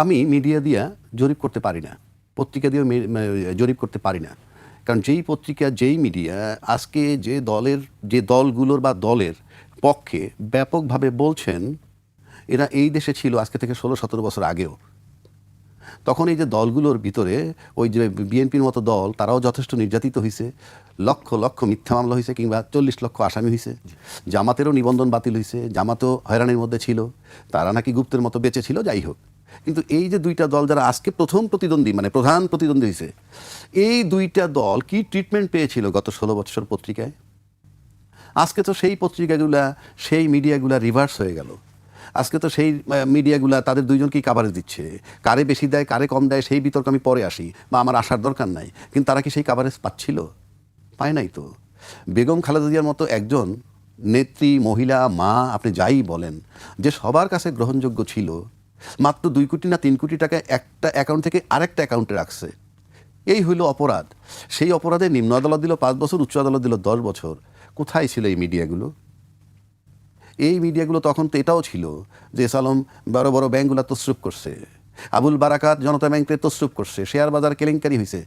আমি মিডিয়া দিয়া জরিপ করতে পারি না, পত্রিকা দিয়েও জরিপ করতে পারি না। কারণ যেই পত্রিকা, যেই মিডিয়া আজকে যে দলগুলোর বা দলের পক্ষে ব্যাপকভাবে বলছেন, এরা এই দেশে ছিল আজকে থেকে 16-17 বছর আগেও। তখন এই যে দলগুলোর ভিতরে ওই যে বিএনপির মতো দল, তারাও যথেষ্ট নির্যাতিত হয়েছে, লক্ষ লক্ষ মিথ্যা মামলা হয়েছে, কিংবা 40 লক্ষ আসামি হয়েছে। জামাতেরও নিবন্ধন বাতিল হয়েছে, জামাতও হয়রানির মধ্যে ছিল, তারা নাকি গুপ্তের মতো বেঁচে ছিল। যাই হোক, কিন্তু এই যে দুইটা দল যারা আজকে প্রথম প্রতিদ্বন্দ্বী, মানে প্রধান প্রতিদ্বন্দ্বী হয়েছে, এই দুইটা দল কি ট্রিটমেন্ট পেয়েছিল গত 16 বছর পত্রিকায়? আজকে তো সেই পত্রিকাগুলা, সেই মিডিয়াগুলা রিভার্স হয়ে গেল। আজকে তো সেই মিডিয়াগুলা তাদের দুইজনকেই কাভারেজ দিচ্ছে। কারে বেশি দেয়, কারে কম দেয়, সেই বিতর্ক আমি পরে আসি, বা আমার আসার দরকার নাই। কিন্তু তারা কি সেই কাভারেজ পাচ্ছিল? পায় নাই তো। বেগম খালেদা জিয়ার মতো একজন নেত্রী, মহিলা, মা, আপনি যাই বলেন, যে সবার কাছে গ্রহণযোগ্য ছিল, মাত্র 2 কোটি না 3 কোটি টাকা একটা অ্যাকাউন্ট থেকে আরেকটা অ্যাকাউন্টে রাখছে। এই হইল অপরাধ। সেই অপরাধে নিম্ন আদালত দিল 5 বছর, উচ্চ আদালত দিল 10 বছর। কোথায় ছিল এই মিডিয়াগুলো? এই মিডিয়াগুলো তখন তো এটাও ছিল যে সালম বড় বড় ব্যাংকগুলো তসরুপ করছে, আবুল বারাকাত জনতা ব্যাংকে তসরুপ করছে, শেয়ার বাজার কেলেঙ্কারি হয়েছে।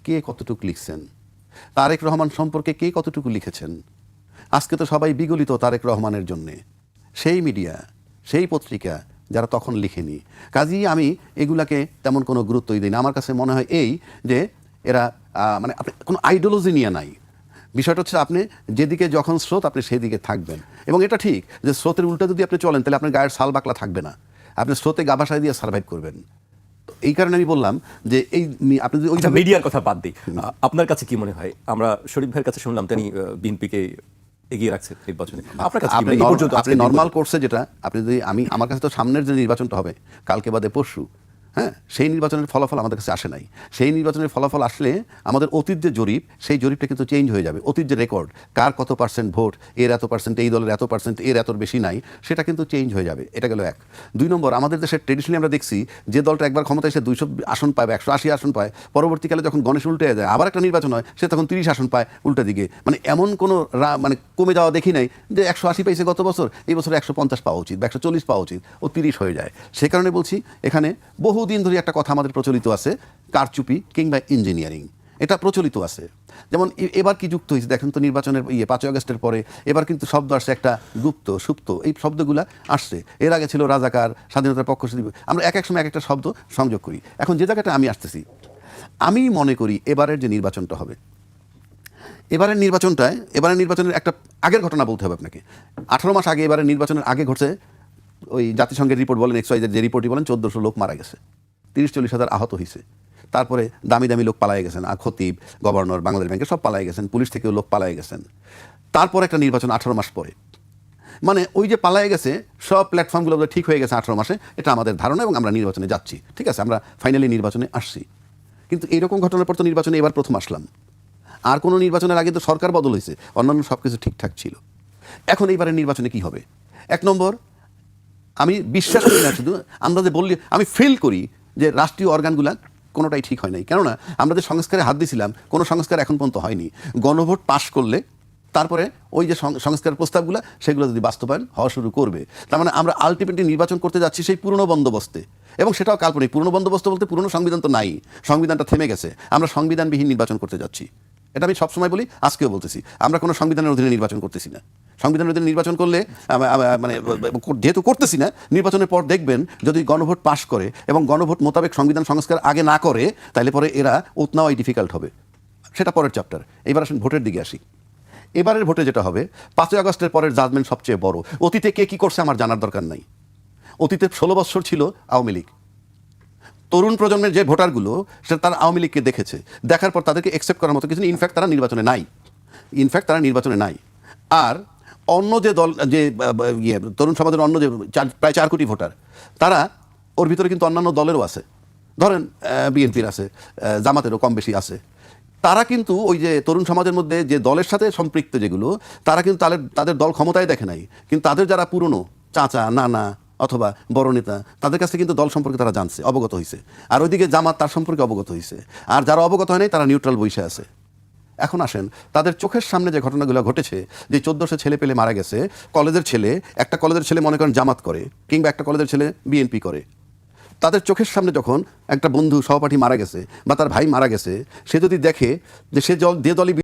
কে কতটুকু লিখছেন? তারেক রহমান সম্পর্কে কে কতটুকু লিখেছেন? আজকে তো সবাই বিগলিত তারেক রহমানের জন্যে। সেই মিডিয়া, সেই পত্রিকা যারা তখন লিখেনি। কাজেই আমি এগুলাকে তেমন কোনো গুরুত্বই দিই না। আমার কাছে মনে হয় এই যে এরা মানে আপনি কোনো আইডিওলজি নিয়ে নাই। বিষয়টা হচ্ছে আপনি যেদিকে যখন স্রোত, আপনি সেই দিকে থাকবেন। এবং এটা ঠিক যে স্রোতের উল্টা যদি আপনি চলেন, তাহলে আপনার গায়ের সাল বাকলা থাকবে না, আপনি স্রোতে গা ভাসায় দিয়ে সার্ভাইভ করবেন। এই কারণে আমি বললাম যে এই আপনি যদি মিডিয়ার কথা বাদ দিই, আপনার কাছে কি মনে হয়? আমরা শরীফ ভাইয়ের কাছে শুনলাম তিনি বিএনপিকে এগিয়ে রাখছে নির্বাচনে। আপনার কাছে আপনি নর্মাল কোর্সে যেটা আপনি যদি আমার কাছে তো সামনের যে নির্বাচনটা হবে কালকে বাদে পরশু, হ্যাঁ, সেই নির্বাচনের ফলাফল আমাদের কাছে আসে নাই। সেই নির্বাচনের ফলাফল আসলে আমাদের অতীত যে জরিপ, সেই জরিপটা কিন্তু চেঞ্জ হয়ে যাবে। অতীত যে রেকর্ড, কার কত পার্সেন্ট ভোট, এর এত পার্সেন্ট, এই দলের এত পার্সেন্ট, এর এত বেশি নাই, সেটা কিন্তু চেঞ্জ হয়ে যাবে। এটা গেল এক। 2 নম্বর, আমাদের দেশের ট্রেডিশনালি আমরা দেখছি যে দলটা একবার ক্ষমতায় এসে 200 আসন পায়, 180 আসন পায়, পরবর্তীকালে যখন গণেশ উল্টে যায়, আবার একটা নির্বাচন হয়, সে তখন 30 আসন পায় উল্টা দিকে। মানে এমন কোনো মানে কমে যাওয়া দেখি নাই যে 180 পাইছে গত বছর, এই বছর 150 পাওয়া উচিত বা 140 পাওয়া উচিত, ও 30 হয়ে যায়। সে কারণে বলছি, এখানে বহুদিন ধরে একটা কথা আমাদের প্রচলিত আছে, কারচুপি কিংবা ইঞ্জিনিয়ারিং, এটা প্রচলিত আছে। যেমন এবার কি যুক্ত হয়েছে দেখেন তো, নির্বাচনের 5 আগস্টের পরে এবার কিন্তু শব্দ আসছে একটা গুপ্ত, সুপ্ত, এই শব্দগুলো আসছে। এর আগে ছিল রাজাকার, স্বাধীনতার পক্ষ, আমরা এক এক সময় এক একটা শব্দ সংযোগ করি। এখন যে জায়গাটা আমি আসতেছি, আমি মনে করি এবারের যে নির্বাচনটা হবে, এবারের নির্বাচনের একটা আগের ঘটনা বলতে হবে আপনাকে। 18 মাস আগে, এবারের নির্বাচনের আগে ঘটছে, ওই জাতিসংঘের রিপোর্ট বলেন, XYZ যে রিপোর্টই বলেন, 1400 লোক মারা গেছে, 30-40 হাজার আহত হয়েছে। তারপরে দামি দামি লোক পালায়ে গেছেন, খতিব, গভর্নর, বাংলাদেশ ব্যাংকের সব পালায়ে গেছেন, পুলিশ থেকেও লোক পালায়ে গেছেন। তারপর একটা নির্বাচন 18 মাস পরে, মানে ওই যে পালায়ে গেছে সব প্ল্যাটফর্মগুলো ঠিক হয়ে গেছে 18 মাসে, এটা আমাদের ধারণা, এবং আমরা নির্বাচনে যাচ্ছি। ঠিক আছে, আমরা ফাইনালি নির্বাচনে আসছি। কিন্তু এইরকম ঘটনার পর তো নির্বাচনে এবার প্রথম আসলাম। আর কোনো নির্বাচনের আগে তো সরকার বদল হয়েছে, অন্যান্য সব কিছু ঠিকঠাক ছিল। এখন এইবারের নির্বাচনে কি হবে? 1 নম্বর, আমি বিশ্বাস করি না, শুধু আন্দাজে বললে, আমি ফিল করি যে রাষ্ট্রীয় অর্গানগুলা কোনোটাই ঠিক হয় নাই। কেননা আমরা যে সংস্কারে হাত দিয়েছিলাম, কোনো সংস্কার এখন পর্যন্ত হয়নি। গণভোট পাশ করলে তারপরে ওই যে সংস্কারের প্রস্তাবগুলো, সেগুলো যদি বাস্তবায়ন হওয়া শুরু করবে, তার মানে আমরা আলটিমেটলি নির্বাচন করতে যাচ্ছি সেই পুরনো বন্দোবস্তে। এবং সেটাও কাল্পনিক। পুরনো বন্দোবস্ত বলতে পুরনো সংবিধান তো নাই, সংবিধানটা থেমে গেছে, আমরা সংবিধানবিহীন নির্বাচন করতে যাচ্ছি। এটা আমি সবসময় বলি, আজকেও বলতেছি, আমরা কোনো সংবিধানের অধীনে নির্বাচন করতেছি না। সংবিধানের অধীনে নির্বাচন করলে মানে যেহেতু করতেছি না, নির্বাচনের পর দেখবেন যদি গণভোট পাশ করে এবং গণভোট মোতাবেক সংবিধান সংস্কার আগে না করে, তাহলে পরে এরা উতনাওয়াই ডিফিকাল্ট হবে। সেটা পরের চ্যাপ্টার। এবার আসুন ভোটের দিকে আসি। এবারের ভোটে যেটা হবে, 5 আগস্টের পরের জাজমেন্ট সবচেয়ে বড়। অতীতে কে কী করছে আমার জানার দরকার নাই। অতীতে 16 বছর ছিল আওয়ামী লীগ। তরুণ প্রজন্মের যে ভোটারগুলো, সেটা তারা আওয়ামী লীগকে দেখেছে, দেখার পর তাদেরকে অ্যাকসেপ্ট করার মতো কিছু নেই। ইনফ্যাক্ট তারা নির্বাচনে নাই। আর অন্য যে দল, যে তরুণ সমাজের অন্য যে প্রায় 4 কোটি ভোটার, তারা ওর ভিতরে কিন্তু অন্যান্য দলেরও আছে। ধরেন বিএনপির আছে, জামাতেরও কম বেশি আছে। তারা কিন্তু ওই যে তরুণ সমাজের মধ্যে যে দলের সাথে সম্পৃক্ত যেগুলো, তারা কিন্তু তাদের দল ক্ষমতায় দেখে নাই, কিন্তু তাদের যারা পুরনো চাচা, নানা অথবা বড় নেতা, তাদের কাছে কিন্তু দল সম্পর্কে তারা জানছে, অবগত হয়েছে। আর ওইদিকে জামাত তার সম্পর্কে অবগত হয়েছে। আর যারা অবগত হয় নাই, তারা নিউট্রাল বসে আছে। এখন আসেন, তাদের চোখের সামনে যে ঘটনাগুলো ঘটেছে, যে 1400 ছেলে পেলে মারা গেছে, কলেজের ছেলে, একটা কলেজের ছেলে মনে করেন জামাত করে, কিংবা একটা কলেজের ছেলে বিএনপি করে, তাদের চোখের সামনে যখন একটা বন্ধু সহপাঠী মারা গেছে বা তার ভাই মারা গেছে, সে যদি দেখে যে যে দলই